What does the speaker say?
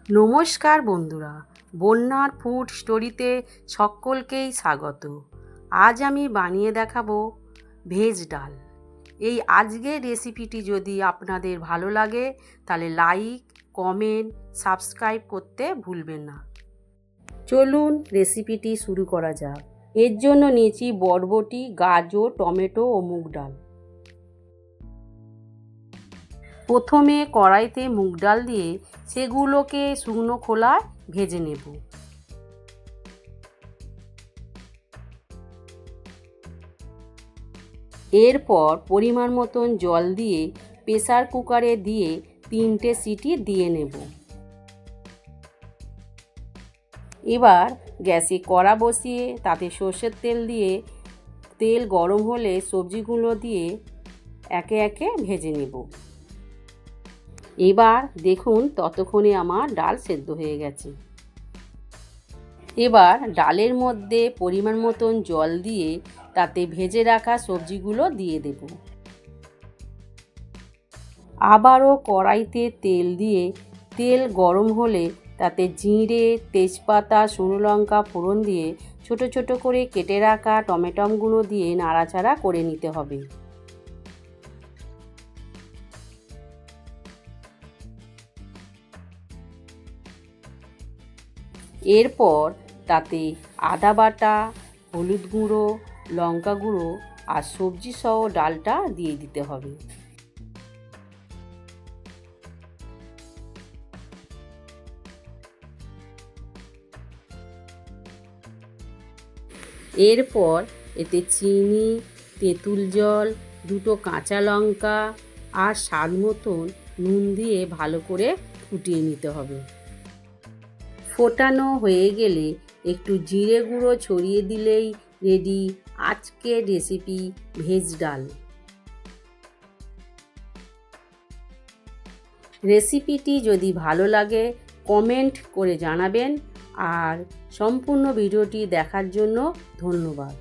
নমস্কার বন্ধুরা, বন্যার ফুড স্টোরিতে সকলকেই স্বাগত। আজ আমি বানিয়ে দেখাবো ভেজ ডাল। এই আজকের রেসিপিটি যদি আপনাদের ভালো লাগে তাহলে লাইক, কমেন্ট, সাবস্ক্রাইব করতে ভুলবেন না। চলুন রেসিপিটি শুরু করা যাক। এর জন্য নিয়েছি বরবটি, গাজর, টমেটো ও মুগ ডাল। প্রথমে কড়াইতে মুগ ডাল দিয়ে সেগুলোকে শুকনো খোলায় ভেজে নেব। এরপর পরিমাণ মতন জল দিয়ে প্রেসার কুকারে দিয়ে 3টে সিটি দিয়ে নেব। এবার গ্যাসে কড়া বসিয়ে তাতে সর্ষের তেল দিয়ে তেল গরম হলে সবজিগুলো দিয়ে একে একে ভেজে নেব। এবার দেখুন ততক্ষণে আমার ডাল সেদ্ধ হয়ে গেছে। এবার ডালের মধ্যে পরিমাণ মতন জল দিয়ে তাতে ভেজে রাখা সবজিগুলো দিয়ে দেব। আবারও কড়াইতে তেল দিয়ে তেল গরম হলে তাতে জিরে, তেজপাতা, শুকনো লঙ্কা ফোড়ন দিয়ে ছোট ছোট করে কেটে রাখা টমেটোগুলো দিয়ে নাড়াচাড়া করে নিতে হবে। এরপর তাতে আদা বাটা, হলুদ গুঁড়ো, লঙ্কা গুঁড়ো আর সবজি সহ ডালটা দিয়ে দিতে হবে। এরপর এতে চিনি, তেঁতুল জল, 2টো কাঁচা লঙ্কা আর স্বাদ মতন নুন দিয়ে ভালো করে ফুটিয়ে নিতে হবে। ফোটানো হয়ে গেলে একটু জিরে গুঁড়ো ছড়িয়ে দিলেই রেডি আজকের রেসিপি ভেজ ডাল। রেসিপিটি যদি ভালো লাগে কমেন্ট করে জানাবেন আর সম্পূর্ণ ভিডিওটি দেখার জন্য ধন্যবাদ।